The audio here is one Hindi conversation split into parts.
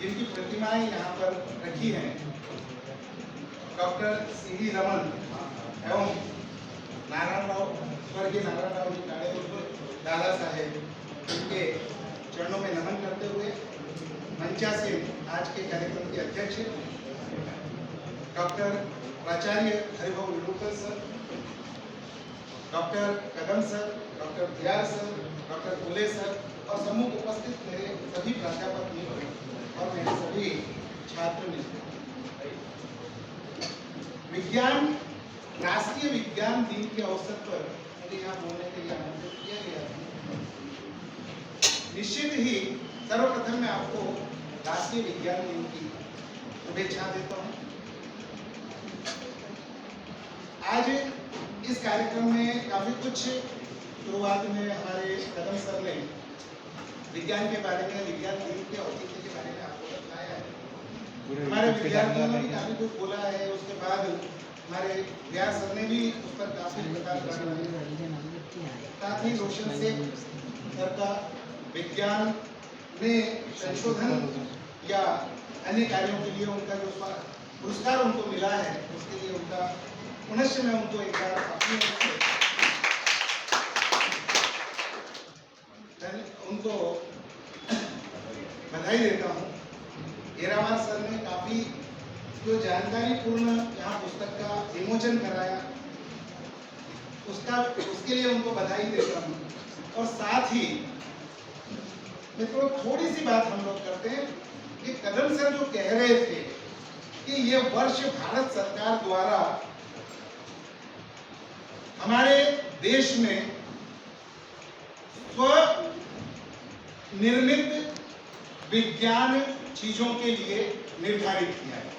जिनकी प्रतिमाएं यहाँ पर रखी हैं, डॉक्टर सीवी रमन एवं नारायणराव, स्वर्गीय नारायणराव जी काड़े उर्फ दादा साहेब, उनके चरणों में नमन करते हुए मंचासीन आज के कार्यक्रम के अध्यक्ष डॉक्टर प्राचार्य Haribhau Vidukar sir, doctor Kadam sir, doctor Bihar sir, doctor Phule sir और सम्मुख उपस्थित मेरे सभी प्राध्यापक मित्र और मेरे सभी छात्र मित्र, विज्ञान राष्ट्रीय विज्ञान दिन के अवसर पर मुझे यहाँ बोलने के लिए आमंत्रित किया गया है। निश्चित ही सर्वप्रथम मैं आपको राष्ट्रीय विज्ञान दिन की शुभेच्छा देता हूँ। आज इस कार्यक्रम में काफी कुछ शुरुआत में हमारे कदम सर ने विज्ञान के बारे में, विज्ञान दिन के औचित्य के बारे में आपको बताया है। हमारे विद्यार्थियों ने भी काफी कुछ बोला है। उसके बाद हमारे बिहार सर ने भी उस पर काफी प्रकार साथ ही रोशन से सर का विज्ञान में संशोधन या अन्य कार्यों के लिए उनका जो पुरस्कार उनको मिला है, उसके लिए उनका पुनश्च मैं उनको एक बार अपनी उनको बधाई देता हूँ। एरावार सर ने काफी जो जानकारी पूर्ण यहाँ पुस्तक का विमोचन कराया, उसके लिए उनको बधाई देता हूँ। और साथ ही मित्रों थोड़ी सी बात हम लोग करते हैं कि कदम सर जो कह रहे थे कि ये वर्ष भारत सरकार द्वारा हमारे देश में स्व निर्मित विज्ञान चीजों के लिए निर्धारित किया है।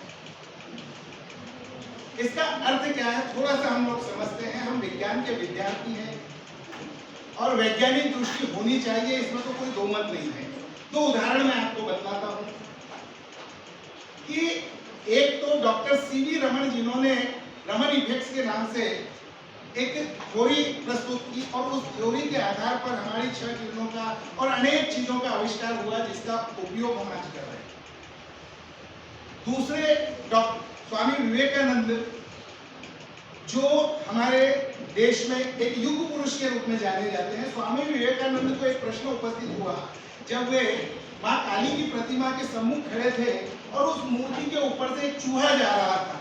इसका अर्थ क्या है, थोड़ा सा हम लोग समझते हैं। हम विज्ञान के विद्यार्थी हैं और वैज्ञानिक दृष्टि होनी चाहिए, इसमें तो कोई दो मत नहीं है। तो उदाहरण मैं आपको बतलाता हूं कि एक तो डॉक्टर सीवी रमन जिन्होंने रमन इफेक्ट्स के नाम से एक थ्योरी प्रस्तुत की और उस थ्योरी के आधार पर हमारी छह किरणों का और अनेक चीजों का आविष्कार हुआ जिसका उपयोग हम आज कर रहे हैं। दूसरे डॉक्टर स्वामी विवेकानंद जो हमारे देश में एक युग पुरुष के रूप में जाने जाते हैं। स्वामी विवेकानंद को एक प्रश्न उपस्थित हुआ जब वे मां काली की प्रतिमा के सम्मुख खड़े थे और उस मूर्ति के ऊपर से एक चूहा जा रहा था।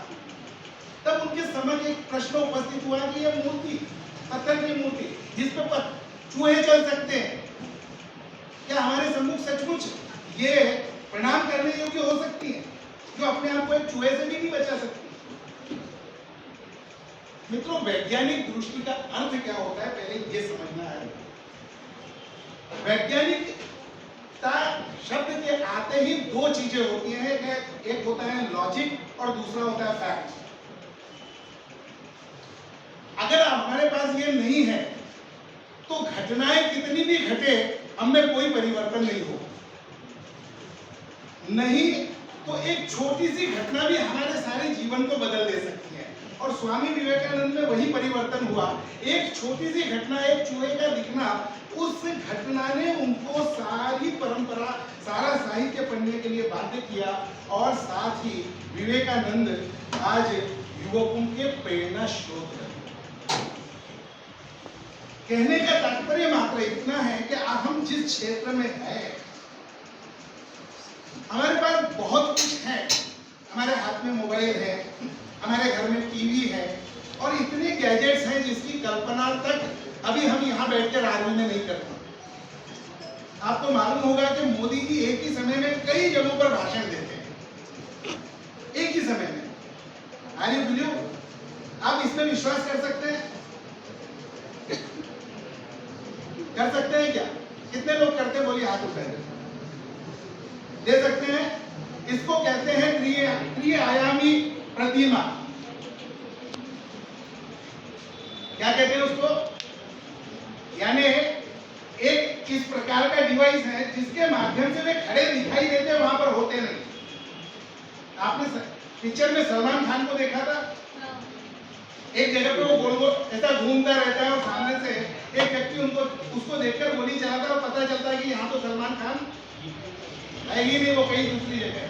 तब उनके समझ एक प्रश्न उपस्थित हुआ कि यह मूर्ति, पत्थर की मूर्ति जिस पर चूहे चल सकते हैं, क्या हमारे सम्मुख सचमुच ये प्रणाम करने योग्य हो सकती है, जो अपने आप को एक चूहे से भी नहीं बचा सकती? मित्रों वैज्ञानिक दृष्टि का अर्थ क्या होता है पहले ये समझना है। वैज्ञानिकता शब्द के आते ही दो चीजें होती हैं, एक होता है लॉजिक और दूसरा होता है फैक्ट। अगर हमारे पास ये नहीं है तो घटनाएं कितनी भी घटे हमें कोई परिवर्तन नहीं हो। नहीं तो एक छोटी सी घटना भी हमारे सारे जीवन को बदल दे सकती है। और स्वामी विवेकानंद में वही परिवर्तन हुआ। एक छोटी सी घटना, एक चूहे का दिखना, उस घटना ने उनको सारी परंपरा, सारा साहित्य पढ़ने के लिए बाध्य किया। और साथ ही विवेकानंद आज युवकों के प्रेरणा स्रोत है। कहने का तात्पर्य मात्र इतना है कि हम जिस क्षेत्र में हैं, हमारे पास बहुत कुछ है। हमारे हाथ में मोबाइल है, हमारे घर में टीवी है और इतने गैजेट्स हैं जिसकी कल्पना तक अभी हम यहाँ बैठकर आर्मी में नहीं करते। आपको मालूम होगा कि मोदी जी एक ही समय में कई जगहों पर भाषण देते हैं, एक ही समय में। Are you believe? आप इसमें विश्वास कर सकते हैं? कर सकते हैं क्या? कितने लोग करते हैं? बोलिए हाथ उठाइए। दे सकते हैं? इसको कहते हैं त्रिआयामी प्रतिमा। क्या कहते हैं उसको? यानी एक इस प्रकार का डिवाइस है जिसके माध्यम से वे खड़े दिखाई देते, वहां पर होते नहीं। आपने पिक्चर में सलमान खान को देखा था? एक जगह पे वो गोल गोल ऐसा घूमता रहता है और सामने से एक व्यक्ति उसको देखकर गोली चलाता है और पता चलता है कि यहाँ तो सलमान खान है ही नहीं, वो कहीं दूसरी जगह है।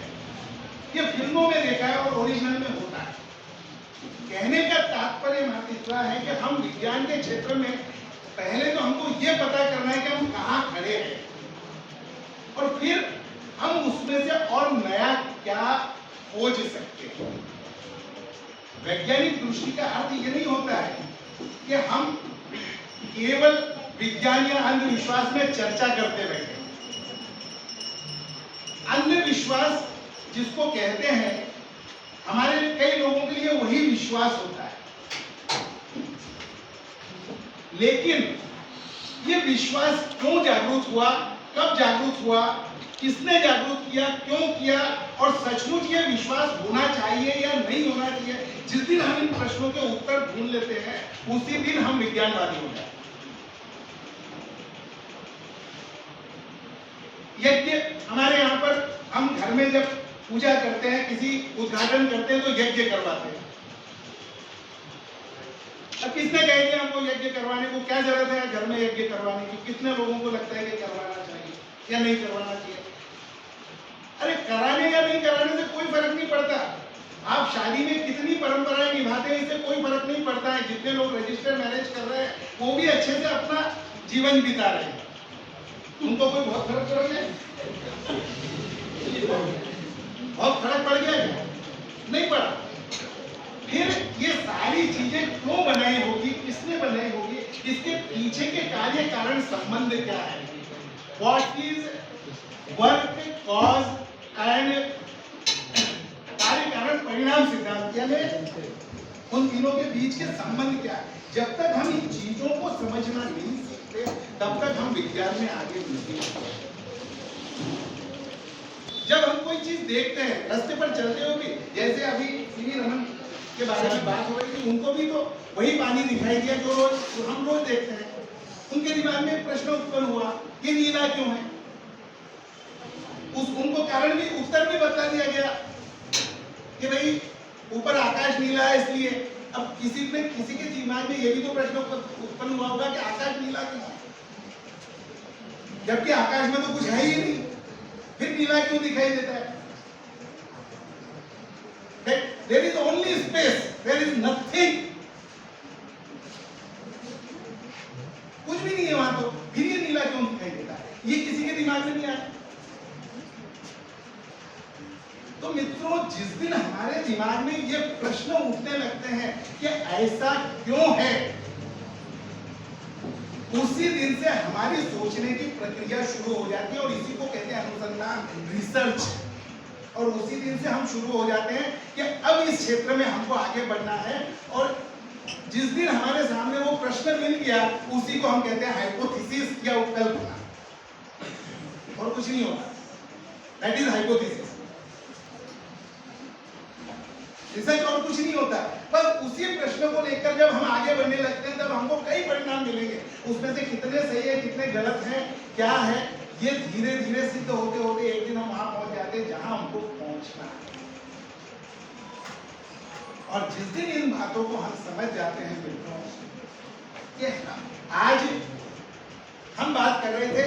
ये फिल्मों में देखा है और ओरिजिनल में होता है। कहने का तात्पर्य मात्र इतना है कि हम विज्ञान के क्षेत्र में पहले तो हमको ये पता करना है कि हम कहाँ खड़े हैं, और फिर हम उसमें से और नया क्या खोज सकते हैं। वैज्ञानिक दृष्टि का अर्थ ये नहीं होता है कि हम केवल विज्ञान या अंधविश्वास में चर्चा करते बैठे। अंधविश्वास जिसको कहते हैं, हमारे कई लोगों के लिए वही विश्वास होता है, लेकिन ये विश्वास क्यों जागरूक हुआ, कब जागरूक हुआ, किसने जागरूक किया, क्यों किया, और सचमुच ये विश्वास होना चाहिए या नहीं होना चाहिए, जिस दिन हम इन प्रश्नों के उत्तर ढूंढ लेते हैं उसी दिन हम विज्ञानवादी हो जाते हैं। यज्ञ हमारे यहाँ पर, हम घर में जब पूजा करते हैं, किसी उद्घाटन करते हैं तो यज्ञ करवाते हैं। अब किसने कह दिया हमको यज्ञ करवाने को, क्या जरूरत है घर में यज्ञ करवाने की? कितने लोगों को लगता है कि करवाना चाहिए या नहीं करवाना चाहिए? अरे कराने या नहीं कराने से कोई फर्क नहीं पड़ता। आप शादी में कितनी परंपराएं निभाते हैं इससे कोई फर्क नहीं पड़ता है। जितने लोग रजिस्टर्ड मैरिज कर रहे हैं वो भी अच्छे से अपना जीवन बिता रहे हैं, उनको कोई बहुत फर्क पड़ गया? बहुत फर्क पड़ गया क्या? नहीं पड़ा। फिर ये सारी चीजें क्यों बनाई होगी, किसने बनाई होगी, इसके पीछे के कार्य कारण संबंध क्या है? What is work cause and कार्य कारण परिणाम सिद्धांत, यानी उन तीनों के बीच के संबंध क्या है? जब तक हम इन चीजों को समझना नहीं सीखते तब तक हम विज्ञान में आगे नहीं बढ़ते। जब हम कोई चीज देखते हैं रास्ते पर चलते हुए भी, जैसे अभी सीवी रमन के बारे में बात हो रही थी, उनको भी तो वही पानी दिखाई दिया जो हम रोज देखते हैं। उनके दिमाग में एक प्रश्न उत्पन्न हुआ, ये नीला क्यों है? उनको कारण भी, उत्तर भी बता दिया गया कि भाई ऊपर आकाश नीला है इसलिए। अब किसी के दिमाग में ये भी तो प्रश्न उत्पन्न हुआ होगा कि आकाश नीला क्यों है, जबकि आकाश में तो कुछ है ही नहीं, फिर नीला क्यों दिखाई देता है? There is only space, there is nothing, कुछ भी नहीं है वहां, तो फिर ये नीला क्यों दिखाई देता है? ये किसी के दिमाग में नहीं आया। तो मित्रों, जिस दिन हमारे दिमाग में ये प्रश्न उठने लगते हैं कि ऐसा क्यों है, उसी दिन से हमारी सोचने की प्रक्रिया शुरू हो जाती है, और इसी को कहते हैं अनुसंधान, रिसर्च। और उसी दिन से हम शुरू हो जाते हैं कि अब इस क्षेत्र में हमको आगे बढ़ना है, और जिस दिन हमारे सामने वो प्रश्न मिल गया उसी को हम कहते हैं हाइपोथेसिस या उपकल्पना, और कुछ नहीं होता। That is hypothesis. रिसर्च और कुछ नहीं होता। बस उसी प्रश्न को लेकर जब हम आगे बढ़ने लगते हैं तब हमको कई परिणाम मिलेंगे, उसमें से कितने सही है कितने गलत हैं, क्या है, ये धीरे धीरे सिद्ध होते होते एक दिन हम वहां पहुंच जाते हैं जहां हमको पहुंचना है। और जिस दिन इन बातों को हम समझ जाते हैं मित्रों, कि आज हम बात कर रहे थे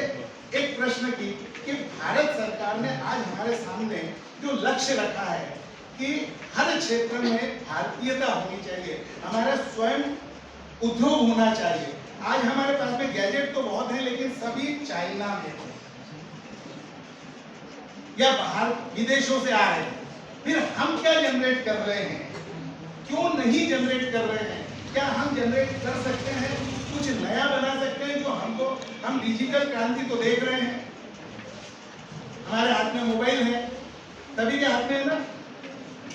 एक प्रश्न की कि भारत सरकार ने आज हमारे सामने जो लक्ष्य रखा है कि हर क्षेत्र में भारतीयता होनी चाहिए, हमारा स्वयं उद्योग होना चाहिए। आज हमारे पास में गैजेट तो बहुत है, लेकिन सभी चाइना में या बाहर विदेशों से आ रहे हैं। फिर हम क्या जनरेट कर रहे हैं, क्यों नहीं जनरेट कर रहे हैं? क्या हम जनरेट कर सकते हैं, कुछ नया बना सकते हैं जो हमको, हम डिजिटल क्रांति तो देख रहे हैं, हमारे हाथ में मोबाइल है, सभी के हाथ में है ना।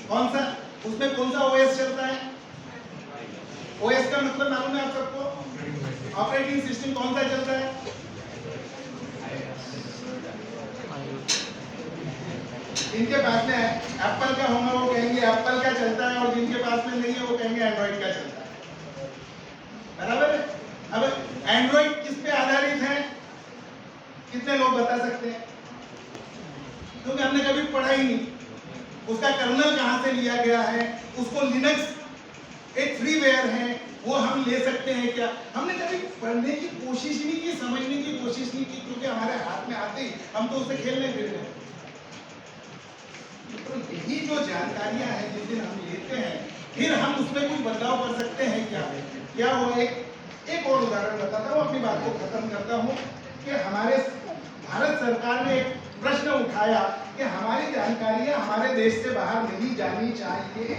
कौन सा, उसमें कौन सा ओएस चलता है? ओएस का मतलब मालूम है आप सबको? ऑपरेटिंग सिस्टम कौन सा चलता है? जिनके पास में एप्पल का होगा वो कहेंगे एप्पल का चलता है, और जिनके पास में नहीं है वो कहेंगे एंड्रॉइड का चलता है। बराबर है? अब एंड्रॉइड किस पे आधारित है, कितने लोग बता सकते हैं? क्योंकि हमने कभी पढ़ा ही नहीं। उसका कर्नल कहां से लिया गया है, उसको लिनक्स एक फ्रीवेयर है, वो हम ले सकते हैं क्या? हमने कभी पढ़ने की कोशिश नहीं की, समझने की कोशिश नहीं की, क्योंकि हमारे हाथ में आते ही हम तो उससे खेलने फिर रहे। जो जानकारियां हैं जिस दिन हम लेते हैं फिर हम उसमें कुछ बदलाव कर सकते हैं क्या हुआ। एक और उदाहरण बताता हूँ, अपनी बात को खत्म करता हूँ कि हमारे भारत सरकार ने एक प्रश्न उठाया कि हमारी जानकारियां हमारे देश से बाहर नहीं जानी चाहिए।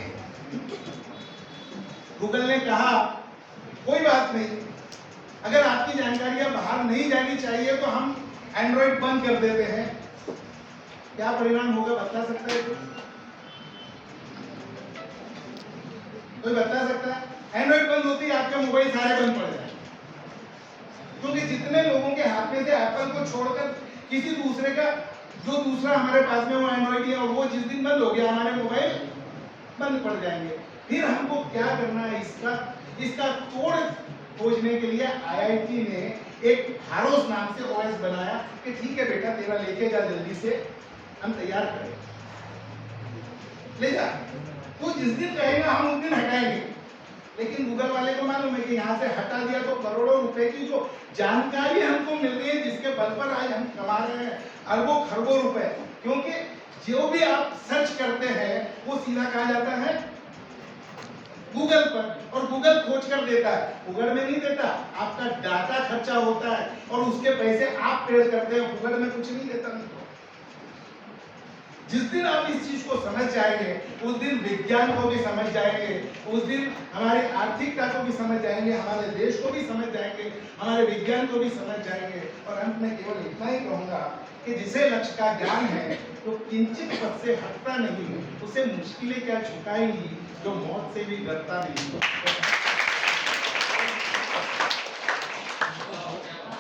गूगल ने कहा कोई बात नहीं, अगर आपकी जानकारियां बाहर नहीं जानी चाहिए तो हम एंड्रॉइड बंद कर देते हैं। क्या परिणाम होगा बता सकता है कोई बता सकता है? एंड्रॉइड बंद होती है आपके मोबाइल सारे बंद पड़ जाए, क्योंकि जितने लोगों के हाथ में से एप्पल को छोड़कर किसी दूसरे का जो दूसरा हमारे पास में वो एंड्रॉइड है और वो जिस दिन बंद हो गया हमारे मोबाइल बंद पड़ जाएंगे। फिर हमको क्या करना है, इसका तोड़ खोजने के लिए आईआईटी ने एक हारोस नाम से ओएस बनाया कि ठीक है बेटा तेरा लेके जा, जल्दी से हम तैयार करें, ले जा, तो जिस दिन कहेगा हम उस दिन हटाएंगे। लेकिन गूगल वाले को मालूम है कि यहाँ से हटा दिया तो करोड़ों रुपए की जो जानकारी हमको मिल रही है जिसके बल पर आज हम कमा रहे हैं अरबों खरबों रुपए, क्योंकि जो भी आप सर्च करते हैं वो सीधा कहा जाता है गूगल पर, और गूगल खोज कर देता है, गूगल में नहीं देता, आपका डाटा खर्चा होता है और उसके पैसे आप पे करते हैं, गूगल में कुछ नहीं देता। जिस दिन आप इस चीज को समझ जाएंगे उस दिन विज्ञान को भी समझ जाएंगे, उस दिन हमारी आर्थिकता को भी समझ जाएंगे, हमारे देश को भी समझ जाएंगे, हमारे विज्ञान को भी समझ जाएंगे। और अंत में केवल इतना ही कहूंगा कि जिसे लक्ष्य का ज्ञान है तो किंचित पद से हटता नहीं, उसे मुश्किलें क्या झुकाएंगी जो मौत से भी डरता नहीं।